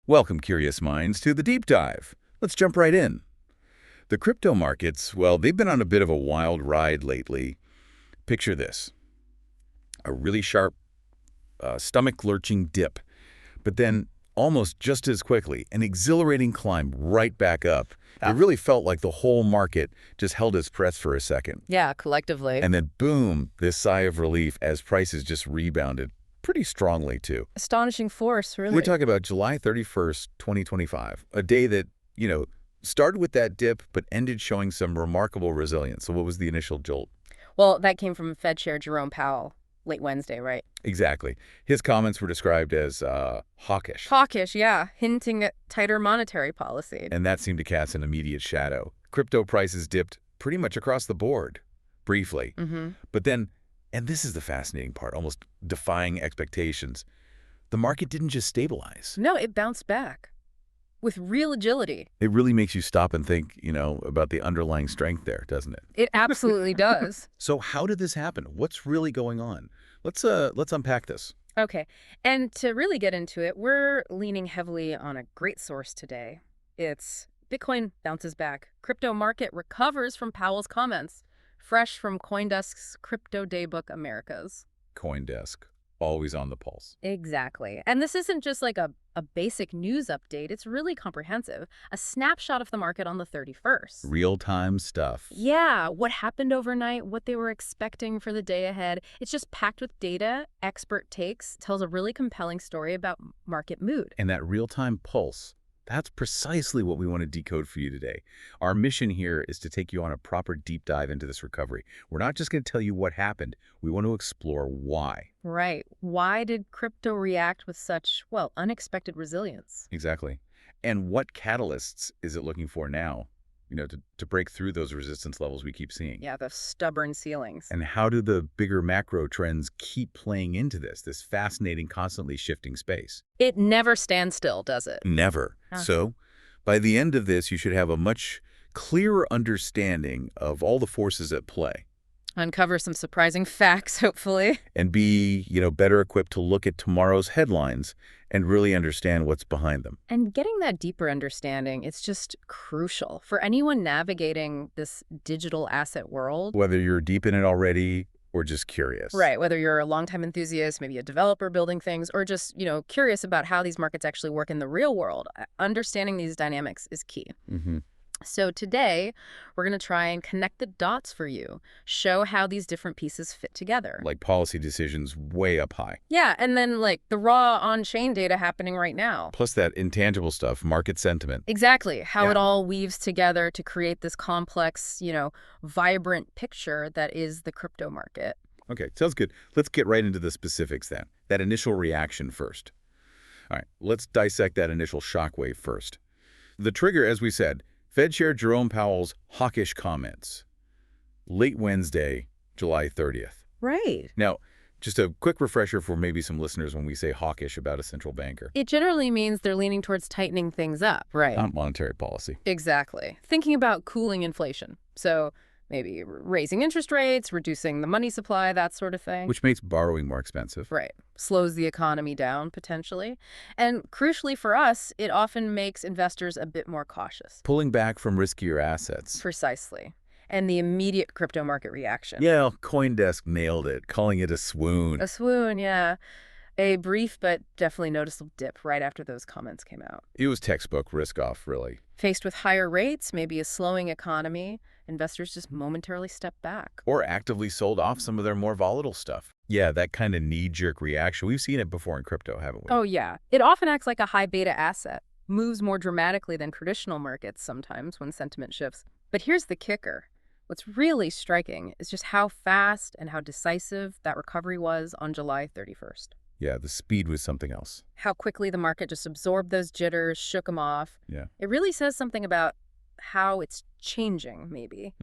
Welcome, curious minds, to the deep dive. Let's jump right in. The crypto markets, well, they've been on a bit of a wild ride lately. Picture this. A really sharp, stomach-lurching dip, but then almost just as quickly, an exhilarating climb right back up. It really felt like the whole market just held its breath for a second. Yeah, collectively. And then boom, this sigh of relief as prices just rebounded pretty strongly, too. Astonishing force, really. We're talking about July 31st, 2025, a day that, started with that dip but ended showing some remarkable resilience. So what was the initial jolt? Well, that came from Fed Chair Jerome Powell late Wednesday, right? Exactly. His comments were described as hawkish. Hawkish, yeah, hinting at tighter monetary policy. And that seemed to cast an immediate shadow. Crypto prices dipped pretty much across the board, briefly. But then, and this is the fascinating part, almost defying expectations, the market didn't just stabilize. No, it bounced back with real agility. It really makes you stop and think, about the underlying strength there, doesn't it? It absolutely does. So how did this happen? What's really going on? Let's unpack this. Okay, and to really get into it, we're leaning heavily on a great source today. It's Bitcoin bounces back. Crypto market recovers from Powell's comments. Fresh from CoinDesk's Crypto Daybook Americas. CoinDesk, always on the pulse. Exactly. And this isn't just like a basic news update. It's really comprehensive. A snapshot of the market on the 31st. Real-time stuff. Yeah, what happened overnight, what they were expecting for the day ahead. It's just packed with data, expert takes, tells a really compelling story about market mood. And that real-time pulse, that's precisely what we want to decode for you today. Our mission here is to take you on a proper deep dive into this recovery. We're not just going to tell you what happened. We want to explore why. Right. Why did crypto react with such, well, unexpected resilience? Exactly. And what catalysts is it looking for now, to break through those resistance levels we keep seeing? Yeah, the stubborn ceilings. And how do the bigger macro trends keep playing into this fascinating, constantly shifting space? It never stands still, does it? Never. So by the end of this, you should have a much clearer understanding of all the forces at play. Uncover some surprising facts, hopefully. And be, better equipped to look at tomorrow's headlines and really understand what's behind them. And getting that deeper understanding, it's just crucial for anyone navigating this digital asset world. Whether you're deep in it already or just curious. Right, whether you're a longtime enthusiast, maybe a developer building things, or just, curious about how these markets actually work in the real world. Understanding these dynamics is key. So today, we're going to try and connect the dots for you, show how these different pieces fit together. Like policy decisions way up high. Yeah, and then like the raw on-chain data happening right now. Plus that intangible stuff, market sentiment. Exactly, how it all weaves together to create this complex, vibrant picture that is the crypto market. Okay, sounds good. Let's get right into the specifics then. That initial reaction first. All right, let's dissect that initial shockwave first. The trigger, as we said, Fed Chair Jerome Powell's hawkish comments. Late Wednesday, July 30th. Right. Now, just a quick refresher for maybe some listeners when we say hawkish about a central banker. It generally means they're leaning towards tightening things up, right? Not monetary policy. Exactly. Thinking about cooling inflation. So maybe raising interest rates, reducing the money supply, that sort of thing. Which makes borrowing more expensive. Right. Slows the economy down, potentially. And crucially for us, it often makes investors a bit more cautious. Pulling back from riskier assets. Precisely. And the immediate crypto market reaction. Yeah, CoinDesk nailed it, calling it a swoon. A swoon, yeah. A brief but definitely noticeable dip right after those comments came out. It was textbook risk-off, really. Faced with higher rates, maybe a slowing economy, investors just momentarily step back. Or actively sold off some of their more volatile stuff. Yeah, that kind of knee-jerk reaction. We've seen it before in crypto, haven't we? Oh, yeah. It often acts like a high beta asset, moves more dramatically than traditional markets sometimes when sentiment shifts. But here's the kicker. What's really striking is just how fast and how decisive that recovery was on July 31st. Yeah, the speed was something else. How quickly the market just absorbed those jitters, shook them off. Yeah. It really says something about how it's changing, maybe.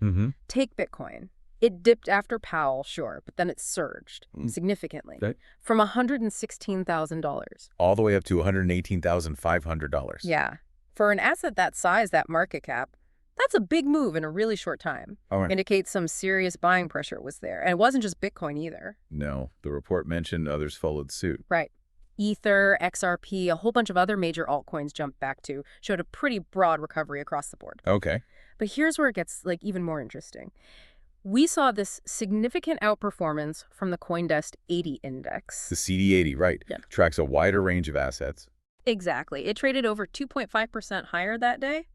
Take Bitcoin. It dipped after Powell, sure, but then it surged significantly from $116,000. All the way up to $118,500. Yeah. For an asset that size, that market cap, that's a big move in a really short time. Indicates some serious buying pressure was there. And it wasn't just Bitcoin either. No, the report mentioned others followed suit. Right. Ether, XRP, a whole bunch of other major altcoins jumped back too, showed a pretty broad recovery across the board. Okay. But here's where it gets even more interesting. We saw this significant outperformance from the CoinDesk 80 index. The CD80, right. Yeah. Tracks a wider range of assets. Exactly. It traded over 2.5% higher that day,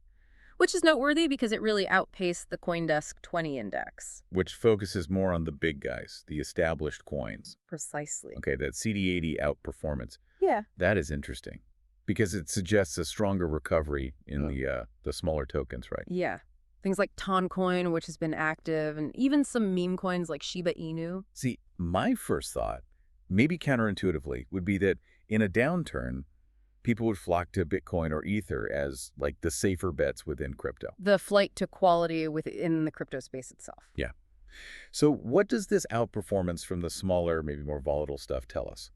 which is noteworthy because it really outpaced the CoinDesk 20 index. Which focuses more on the big guys, the established coins. Precisely. Okay, that CD80 outperformance. Yeah. That is interesting because it suggests a stronger recovery in the smaller tokens, right? Yeah. Things like Toncoin, which has been active, and even some meme coins like Shiba Inu. See, my first thought, maybe counterintuitively, would be that in a downturn, people would flock to Bitcoin or Ether as like the safer bets within crypto. The flight to quality within the crypto space itself. Yeah. So what does this outperformance from the smaller, maybe more volatile stuff tell us?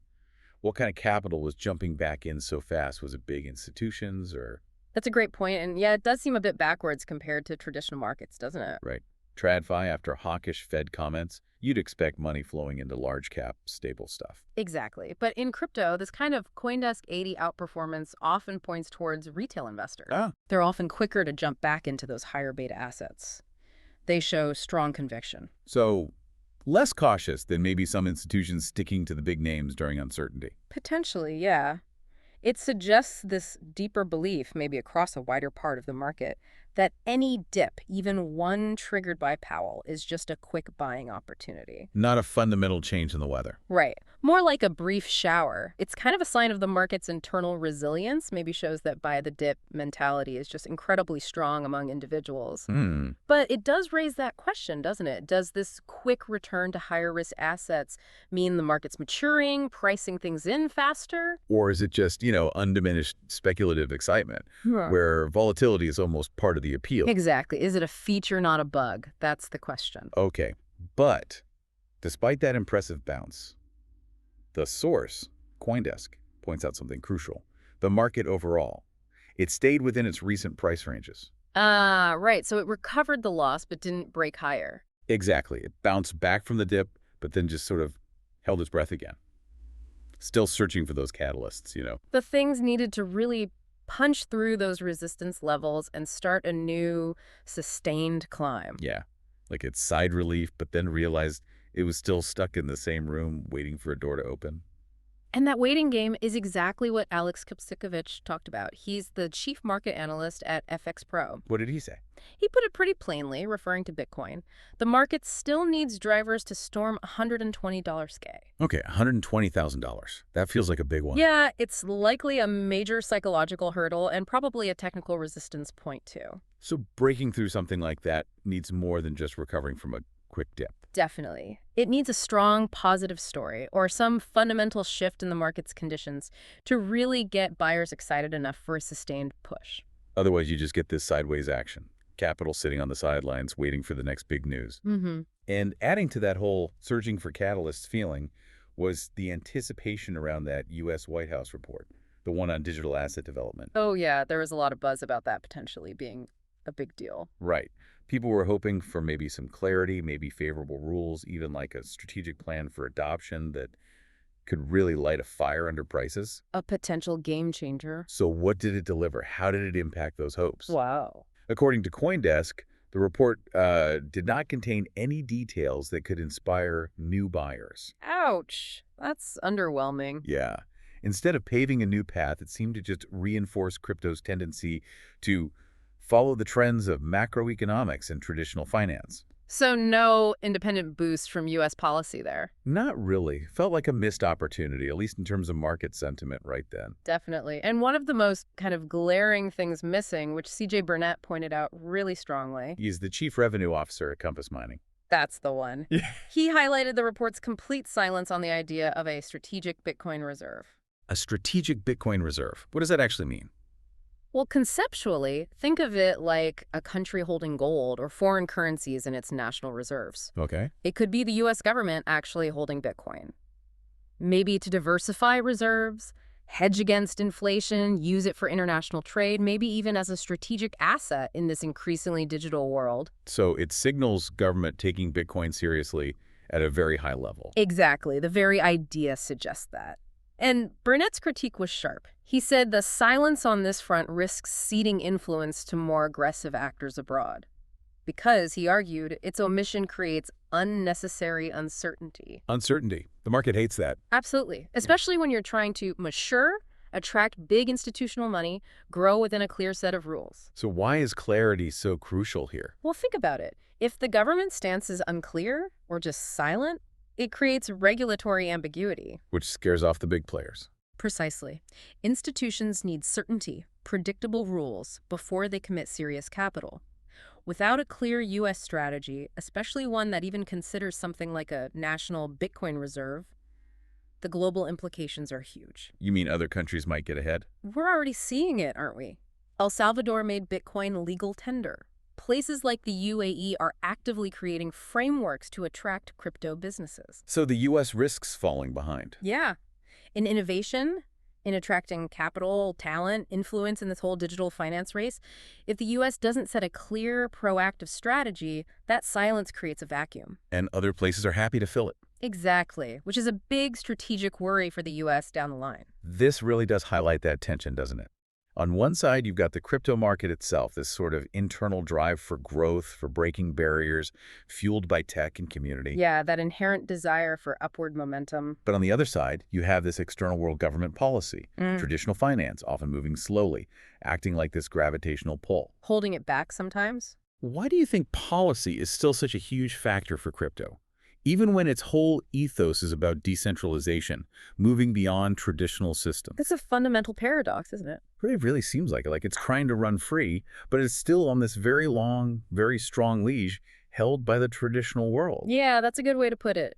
What kind of capital was jumping back in so fast? Was it big institutions or? That's a great point. And yeah, it does seem a bit backwards compared to traditional markets, doesn't it? Right. TradFi, after hawkish Fed comments, you'd expect money flowing into large cap, stable stuff. Exactly. But in crypto, this kind of CoinDesk 80 outperformance often points towards retail investors. They're often quicker to jump back into those higher beta assets. They show strong conviction. So less cautious than maybe some institutions sticking to the big names during uncertainty. Potentially, yeah. It suggests this deeper belief, maybe across a wider part of the market, that any dip, even one triggered by Powell, is just a quick buying opportunity. Not a fundamental change in the weather. Right. More like a brief shower. It's kind of a sign of the market's internal resilience, maybe shows that buy the dip mentality is just incredibly strong among individuals. But it does raise that question, doesn't it? Does this quick return to higher risk assets mean the market's maturing, pricing things in faster? Or is it just, undiminished speculative excitement, where volatility is almost part of the appeal? Exactly. Is it a feature, not a bug? That's the question. Okay. But despite that impressive bounce, the source, CoinDesk, points out something crucial. The market overall. It stayed within its recent price ranges. Right. So it recovered the loss, but didn't break higher. Exactly. It bounced back from the dip, but then just sort of held its breath again. Still searching for those catalysts, The things needed to really punch through those resistance levels and start a new, sustained climb. Yeah. Like it sighed relief, but then realized it was still stuck in the same room waiting for a door to open. And that waiting game is exactly what Alex Kopsikovic talked about. He's the chief market analyst at FX Pro. What did he say? He put it pretty plainly, referring to Bitcoin. The market still needs drivers to storm $120 sky. Okay, $120,000. That feels like a big one. Yeah, it's likely a major psychological hurdle and probably a technical resistance point too. So breaking through something like that needs more than just recovering from a quick dip. Definitely. It needs a strong positive story or some fundamental shift in the market's conditions to really get buyers excited enough for a sustained push. Otherwise, you just get this sideways action. Capital sitting on the sidelines waiting for the next big news. And adding to that whole searching for catalysts feeling was the anticipation around that U.S. White House report, the one on digital asset development. Oh, yeah. There was a lot of buzz about that potentially being a big deal. Right. People were hoping for maybe some clarity, maybe favorable rules, even like a strategic plan for adoption that could really light a fire under prices. A potential game changer. So what did it deliver? How did it impact those hopes? Wow. According to CoinDesk, the report did not contain any details that could inspire new buyers. Ouch. That's underwhelming. Yeah. Instead of paving a new path, it seemed to just reinforce crypto's tendency to follow the trends of macroeconomics and traditional finance. So no independent boost from U.S. policy there? Not really. Felt like a missed opportunity, at least in terms of market sentiment right then. Definitely. And one of the most kind of glaring things missing, which C.J. Burnett pointed out really strongly. He's the chief revenue officer at Compass Mining. That's the one. He highlighted the report's complete silence on the idea of a strategic Bitcoin reserve. A strategic Bitcoin reserve. What does that actually mean? Well, conceptually, think of it like a country holding gold or foreign currencies in its national reserves. Okay. It could be the U.S. government actually holding Bitcoin. Maybe to diversify reserves, hedge against inflation, use it for international trade, maybe even as a strategic asset in this increasingly digital world. So it signals government taking Bitcoin seriously at a very high level. Exactly. The very idea suggests that. And Burnett's critique was sharp. He said the silence on this front risks ceding influence to more aggressive actors abroad. Because, he argued, its omission creates unnecessary uncertainty. Uncertainty. The market hates that. Absolutely. Especially when you're trying to mature, attract big institutional money, grow within a clear set of rules. So why is clarity so crucial here? Well, think about it. If the government stance is unclear or just silent, it creates regulatory ambiguity. Which scares off the big players. Precisely. Institutions need certainty, predictable rules, before they commit serious capital. Without a clear U.S. strategy, especially one that even considers something like a national Bitcoin reserve, the global implications are huge. You mean other countries might get ahead? We're already seeing it, aren't we? El Salvador made Bitcoin legal tender. Places like the UAE are actively creating frameworks to attract crypto businesses. So the U.S. risks falling behind. Yeah. In innovation, in attracting capital, talent, influence in this whole digital finance race, if the U.S. doesn't set a clear, proactive strategy, that silence creates a vacuum. And other places are happy to fill it. Exactly, which is a big strategic worry for the U.S. down the line. This really does highlight that tension, doesn't it? On one side, you've got the crypto market itself, this sort of internal drive for growth, for breaking barriers, fueled by tech and community. Yeah, that inherent desire for upward momentum. But on the other side, you have this external world government policy, traditional finance, often moving slowly, acting like this gravitational pull. Holding it back sometimes. Why do you think policy is still such a huge factor for crypto? Even when its whole ethos is about decentralization, moving beyond traditional systems. That's a fundamental paradox, isn't it? It really seems like it. Like it's trying to run free, but it's still on this very long, very strong leash held by the traditional world. Yeah, that's a good way to put it.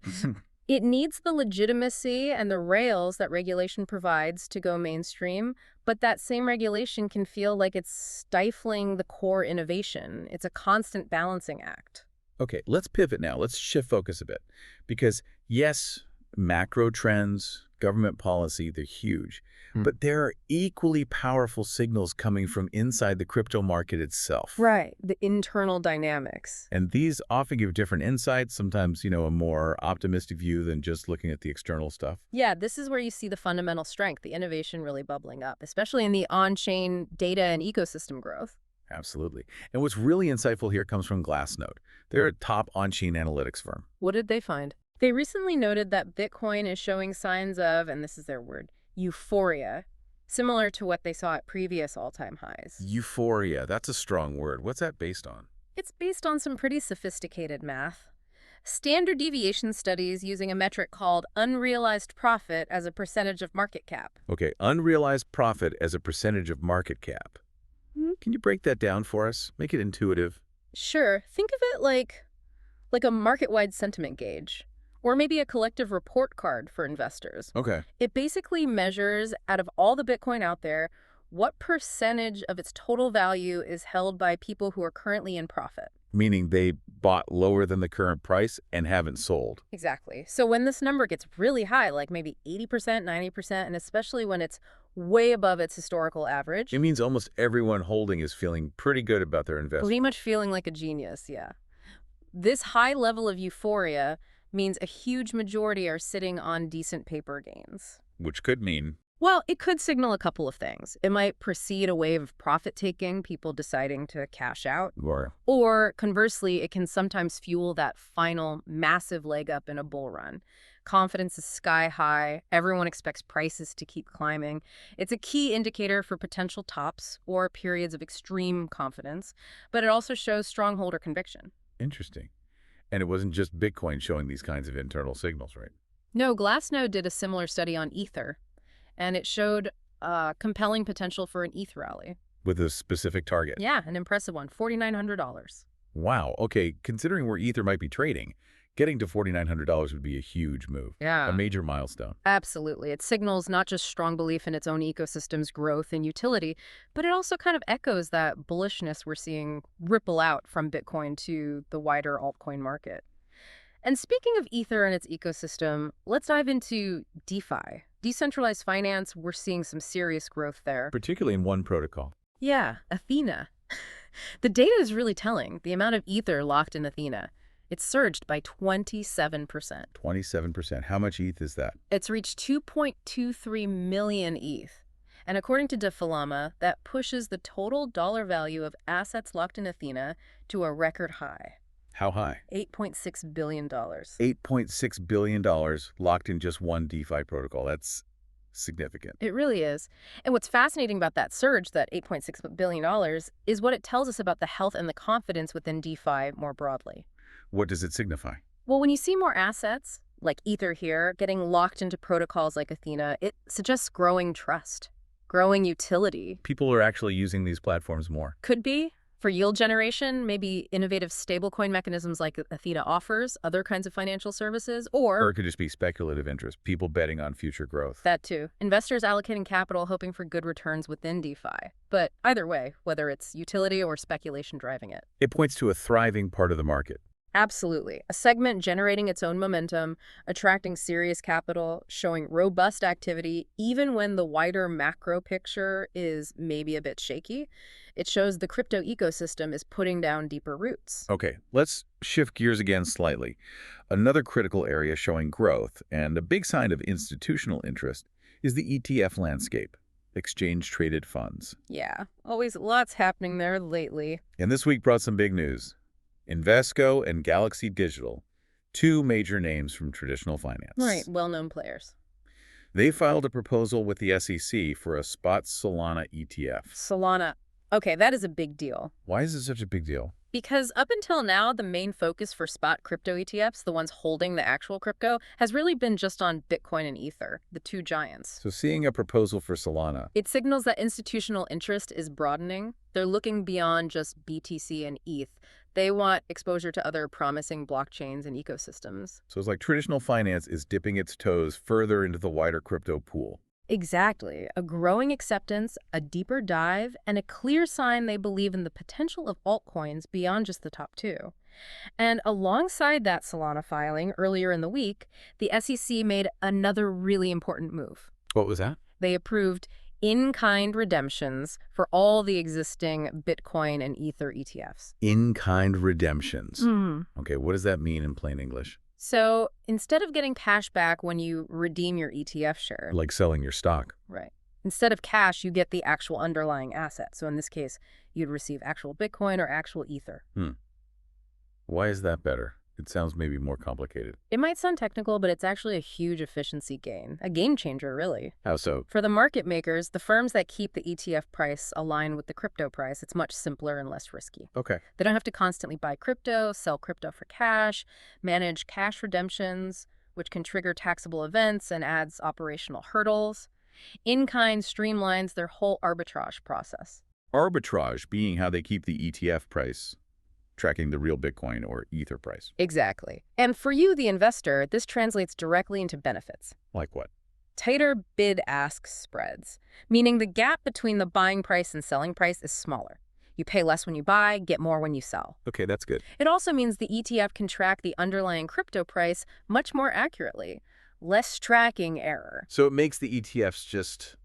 It needs the legitimacy and the rails that regulation provides to go mainstream, but that same regulation can feel like it's stifling the core innovation. It's a constant balancing act. Okay, let's pivot now. Let's shift focus a bit. Because yes, macro trends, government policy, they're huge. But there are equally powerful signals coming from inside the crypto market itself. Right, the internal dynamics. And these often give different insights, sometimes, a more optimistic view than just looking at the external stuff. Yeah, this is where you see the fundamental strength, the innovation really bubbling up, especially in the on-chain data and ecosystem growth. Absolutely. And what's really insightful here comes from Glassnode. They're a top on-chain analytics firm. What did they find? They recently noted that Bitcoin is showing signs of, and this is their word, euphoria, similar to what they saw at previous all-time highs. Euphoria, that's a strong word. What's that based on? It's based on some pretty sophisticated math. Standard deviation studies using a metric called unrealized profit as a percentage of market cap. Okay, unrealized profit as a percentage of market cap. Can you break that down for us? Make it intuitive. Sure. Think of it like a market-wide sentiment gauge, or maybe a collective report card for investors. Okay. It basically measures, out of all the Bitcoin out there, what percentage of its total value is held by people who are currently in profit. Meaning they bought lower than the current price and haven't sold. Exactly. So when this number gets really high, like maybe 80%, 90%, and especially when it's way above its historical average. It means almost everyone holding is feeling pretty good about their investment. Pretty much feeling like a genius, yeah. This high level of euphoria means a huge majority are sitting on decent paper gains. Which could mean... Well, it could signal a couple of things. It might precede a wave of profit-taking, people deciding to cash out. Or conversely, it can sometimes fuel that final massive leg up in a bull run. Confidence is sky high. Everyone expects prices to keep climbing. It's a key indicator for potential tops or periods of extreme confidence, but it also shows strong holder conviction. Interesting. And it wasn't just Bitcoin showing these kinds of internal signals, right? No, Glassnode did a similar study on Ether, and it showed compelling potential for an ETH rally. With a specific target? Yeah, an impressive one, $4,900. Wow. Okay, considering where Ether might be trading, getting to $4,900 would be a huge move. Yeah. A major milestone. Absolutely. It signals not just strong belief in its own ecosystem's growth and utility, but it also kind of echoes that bullishness we're seeing ripple out from Bitcoin to the wider altcoin market. And speaking of Ether and its ecosystem, let's dive into DeFi. Decentralized finance, we're seeing some serious growth there. Particularly in one protocol. Yeah, Athena. The data is really telling. The amount of Ether locked in Athena. It's surged by 27%. 27%. How much ETH is that? It's reached 2.23 million ETH. And according to Defalama, that pushes the total dollar value of assets locked in Athena to a record high. How high? $8.6 billion. $8.6 billion locked in just one DeFi protocol. That's significant. It really is. And what's fascinating about that surge, that $8.6 billion, is what it tells us about the health and the confidence within DeFi more broadly. What does it signify? Well, when you see more assets, like Ether here, getting locked into protocols like Athena, it suggests growing trust, growing utility. People are actually using these platforms more. Could be. For yield generation, maybe innovative stablecoin mechanisms like Athena offers, other kinds of financial services, Or it could just be speculative interest, people betting on future growth. that too. Investors allocating capital hoping for good returns within DeFi. But either way, whether it's utility or speculation driving it. It points to a thriving part of the market. Absolutely. A segment generating its own momentum, attracting serious capital, showing robust activity, even when the wider macro picture is maybe a bit shaky. It shows the crypto ecosystem is putting down deeper roots. Okay, let's shift gears again slightly. Another critical area showing growth and a big sign of institutional interest is the ETF landscape, exchange-traded funds. Yeah, always lots happening there lately. And this week brought some big news. Invesco and Galaxy Digital, two major names from traditional finance. Right, well-known players. They filed a proposal with the SEC for a spot Solana ETF. Solana. Okay, that is a big deal. Why is it such a big deal? Because up until now, the main focus for spot crypto ETFs, the ones holding the actual crypto, has really been just on Bitcoin and Ether, the two giants. So seeing a proposal for Solana, It signals that institutional interest is broadening. They're looking beyond just BTC and ETH. They want exposure to other promising blockchains and ecosystems. so it's like traditional finance is dipping its toes further into the wider crypto pool. Exactly. A growing acceptance, a deeper dive, and a clear sign they believe in the potential of altcoins beyond just the top two. And alongside that Solana filing earlier in the week, the SEC made another really important move. What was that? They approved in-kind redemptions for all the existing Bitcoin and Ether ETFs. In-kind redemptions. Okay, what does that mean in plain English? So instead of getting cash back when you redeem your ETF share, Like selling your stock. right, instead of cash, you get the actual underlying asset. So in this case, you'd receive actual Bitcoin or actual Ether. Why is that better? It sounds maybe more complicated. It might sound technical, but it's actually a huge efficiency gain, a game changer, really. How so? For the market makers, the firms that keep the ETF price aligned with the crypto price, it's much simpler and less risky. Okay. They don't have to constantly buy crypto, sell crypto for cash, manage cash redemptions, which can trigger taxable events and adds operational hurdles. In-kind streamlines their whole arbitrage process. Arbitrage being how they keep the ETF price tracking the real Bitcoin or Ether price. Exactly. And for you, the investor, this translates directly into benefits. Like what? Tighter bid-ask spreads, meaning the gap between the buying price and selling price is smaller. You pay less when you buy, get more when you sell. Okay, that's good. It also means the ETF can track the underlying crypto price much more accurately. Less tracking error. So it makes the ETFs just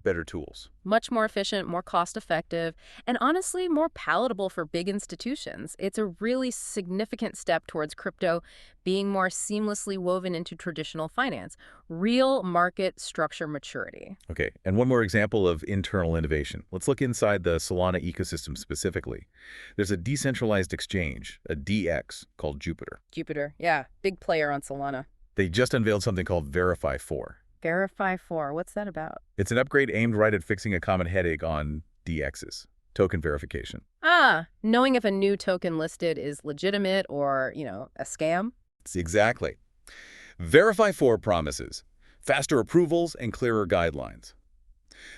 better tools. Much more efficient, more cost-effective, and honestly, more palatable for big institutions. It's a really significant step towards crypto being more seamlessly woven into traditional finance. Real market structure maturity. Okay, and one more example of internal innovation. Let's look inside the Solana ecosystem specifically. There's a decentralized exchange, a DX, called Jupiter. Jupiter, yeah, big player on Solana. They just unveiled something called Verify 4. Verify 4, what's that about? It's an upgrade aimed right at fixing a common headache on DXs, token verification. Knowing if a new token listed is legitimate or, a scam? Exactly. Verify 4 promises faster approvals and clearer guidelines.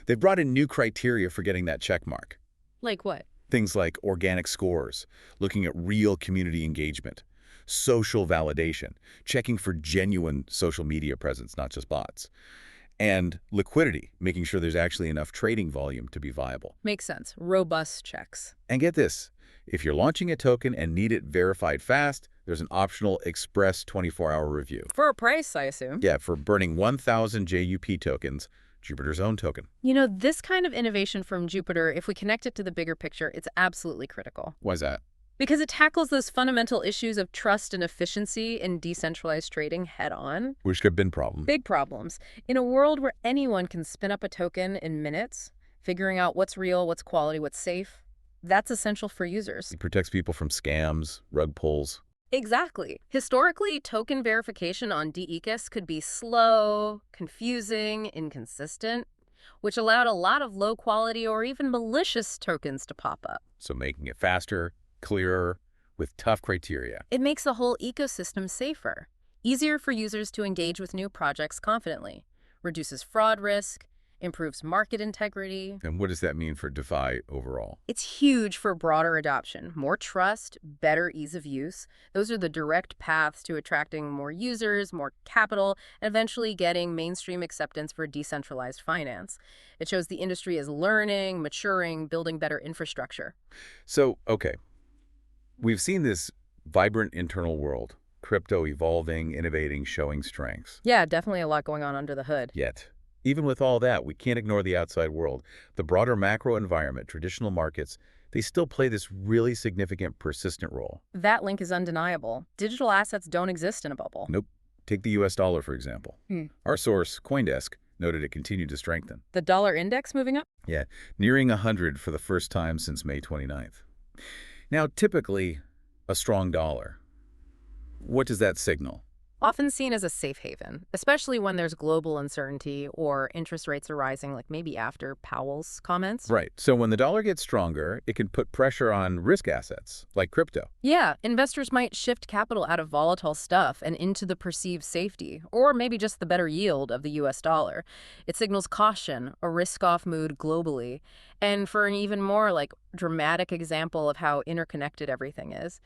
They've brought in new criteria for getting that check mark. Like what? Things like organic scores, looking at real community engagement, social validation, checking for genuine social media presence, not just bots, and liquidity, making sure there's actually enough trading volume to be viable. Makes sense. Robust checks. And get this, if you're launching a token and need it verified fast, there's an optional express 24-hour review. For a price, I assume. Yeah, for burning 1,000 JUP tokens, Jupiter's own token. This kind of innovation from Jupiter, if we connect it to the bigger picture, it's absolutely critical. Why's that? Because it tackles those fundamental issues of trust and efficiency in decentralized trading head-on. Which could have been problem. Big problems. In a world where anyone can spin up a token in minutes, figuring out what's real, what's quality, what's safe, that's essential for users. It protects people from scams, rug pulls. Exactly. Historically, token verification on DECUS could be slow, confusing, inconsistent, which allowed a lot of low-quality or even malicious tokens to pop up. So making it faster, clearer, with tough criteria. It makes the whole ecosystem safer, easier for users to engage with new projects confidently, reduces fraud risk, improves market integrity. And what does that mean for DeFi overall? It's huge for broader adoption. More trust, better ease of use. Those are the direct paths to attracting more users, more capital, and eventually getting mainstream acceptance for decentralized finance. It shows the industry is learning, maturing, building better infrastructure. So, okay, we've seen this vibrant internal world, crypto evolving, innovating, showing strengths. Yeah, definitely a lot going on under the hood. Yet, even with all that, we can't ignore the outside world. The broader macro environment, traditional markets, they still play this really significant, persistent role. That link is undeniable. Digital assets don't exist in a bubble. Nope. Take the US dollar, for example. Our source, CoinDesk, noted it continued to strengthen. The dollar index moving up? Yeah, nearing 100 for the first time since May 29th. Now, typically, a strong dollar. What does that signal? Often seen as a safe haven, especially when there's global uncertainty or interest rates are rising, like maybe after Powell's comments. Right. So when the dollar gets stronger, it can put pressure on risk assets, like crypto. Yeah, investors might shift capital out of volatile stuff and into the perceived safety, or maybe just the better yield of the US dollar. It signals caution, a risk-off mood globally. And for an even more dramatic example of how interconnected everything is,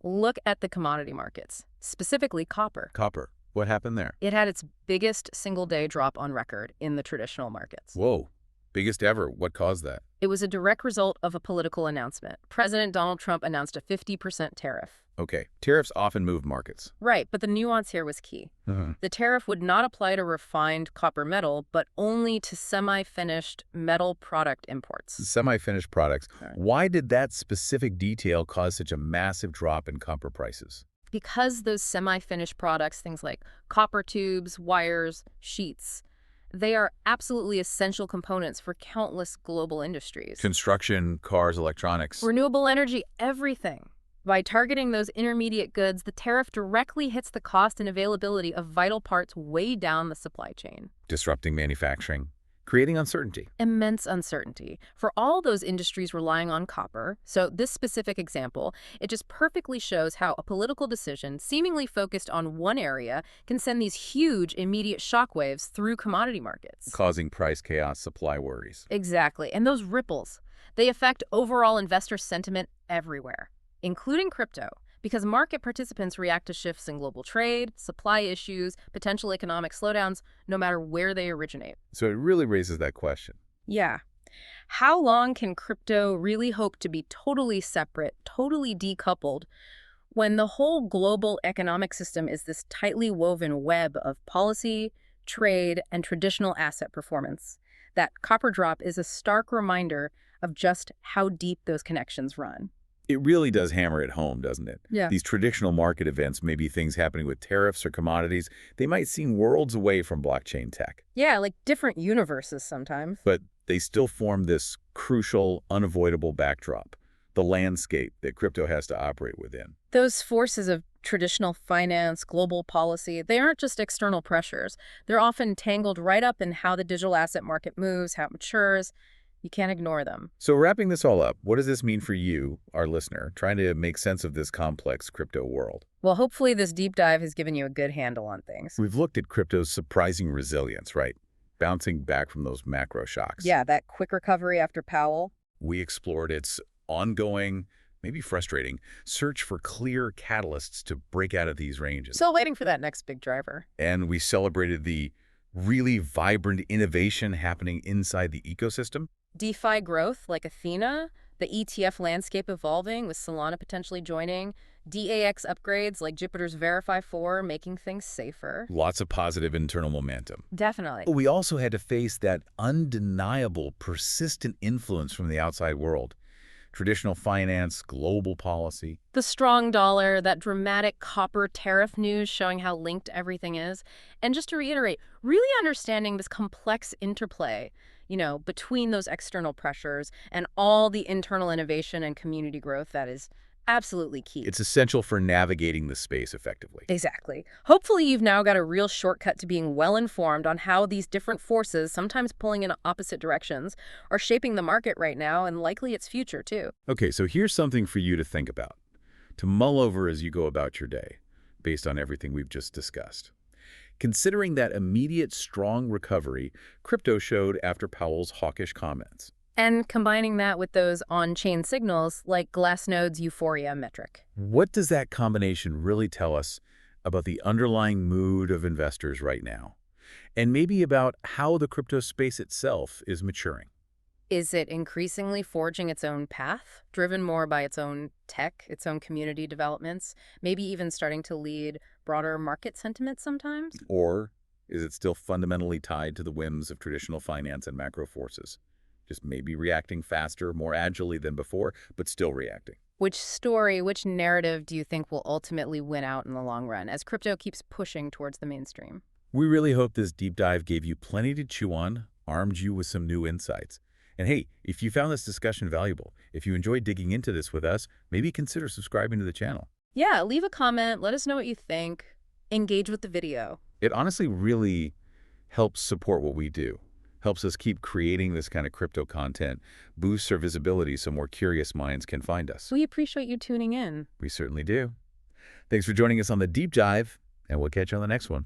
look at the commodity markets, specifically copper. Copper. What happened there? It had its biggest single-day drop on record in the traditional markets. Whoa. Biggest ever. What caused that? It was a direct result of a political announcement. President Donald Trump announced a 50% tariff. Okay. Tariffs often move markets. Right, but the nuance here was key. The tariff would not apply to refined copper metal, but only to semi-finished metal product imports. Semi-finished products. Right. Why did that specific detail cause such a massive drop in copper prices? Because those semi-finished products, things like copper tubes, wires, sheets, they are absolutely essential components for countless global industries. Construction, cars, electronics. Renewable energy, everything. By targeting those intermediate goods, the tariff directly hits the cost and availability of vital parts way down the supply chain. Disrupting manufacturing, creating uncertainty. Immense uncertainty for all those industries relying on copper. So this specific example, it just perfectly shows how a political decision seemingly focused on one area can send these huge immediate shockwaves through commodity markets. Causing price chaos, supply worries. Exactly. And those ripples, they affect overall investor sentiment everywhere, including crypto, because market participants react to shifts in global trade, supply issues, potential economic slowdowns, no matter where they originate. So it really raises that question. Yeah. How long can crypto really hope to be totally separate, totally decoupled, when the whole global economic system is this tightly woven web of policy, trade, and traditional asset performance? That copper drop is a stark reminder of just how deep those connections run. It really does hammer it home, doesn't it? Yeah. These traditional market events, maybe things happening with tariffs or commodities, they might seem worlds away from blockchain tech. Yeah, like different universes sometimes. But they still form this crucial, unavoidable backdrop, the landscape that crypto has to operate within. Those forces of traditional finance, global policy, they aren't just external pressures. They're often tangled right up in how the digital asset market moves, how it matures. You can't ignore them. So wrapping this all up, what does this mean for you, our listener, trying to make sense of this complex crypto world? Well, hopefully this deep dive has given you a good handle on things. We've looked at crypto's surprising resilience, right? Bouncing back from those macro shocks. Yeah, that quick recovery after Powell. We explored its ongoing, maybe frustrating, search for clear catalysts to break out of these ranges. Still waiting for that next big driver. And we celebrated the really vibrant innovation happening inside the ecosystem. DeFi growth like Athena, the ETF landscape evolving with Solana potentially joining, DAX upgrades like Jupiter's Verify 4 making things safer. Lots of positive internal momentum. Definitely. We also had to face that undeniable, persistent influence from the outside world. traditional finance, global policy. The strong dollar, that dramatic copper tariff news showing how linked everything is. And just to reiterate, really understanding this complex interplay, between those external pressures and all the internal innovation and community growth that is absolutely key. It's essential for navigating the space effectively. Exactly. Hopefully you've now got a real shortcut to being well-informed on how these different forces, sometimes pulling in opposite directions, are shaping the market right now and likely its future too. Okay, so here's something for you to think about, to mull over as you go about your day, based on everything we've just discussed. Considering that immediate strong recovery crypto showed after Powell's hawkish comments. And combining that with those on-chain signals like Glassnode's euphoria metric. What does that combination really tell us about the underlying mood of investors right now? And maybe about how the crypto space itself is maturing? Is it increasingly forging its own path, driven more by its own tech, its own community developments, maybe even starting to lead broader market sentiment sometimes? Or is it still fundamentally tied to the whims of traditional finance and macro forces? Just maybe reacting faster, more agilely than before, but still reacting. Which story, which narrative do you think will ultimately win out in the long run as crypto keeps pushing towards the mainstream? We really hope this deep dive gave you plenty to chew on, armed you with some new insights. And hey, if you found this discussion valuable, if you enjoyed digging into this with us, maybe consider subscribing to the channel. Yeah, leave a comment, let us know what you think, engage with the video. It honestly really helps support what we do. Helps us keep creating this kind of crypto content, boosts our visibility so more curious minds can find us. We appreciate you tuning in. We certainly do. Thanks for joining us on the Deep Dive, and we'll catch you on the next one.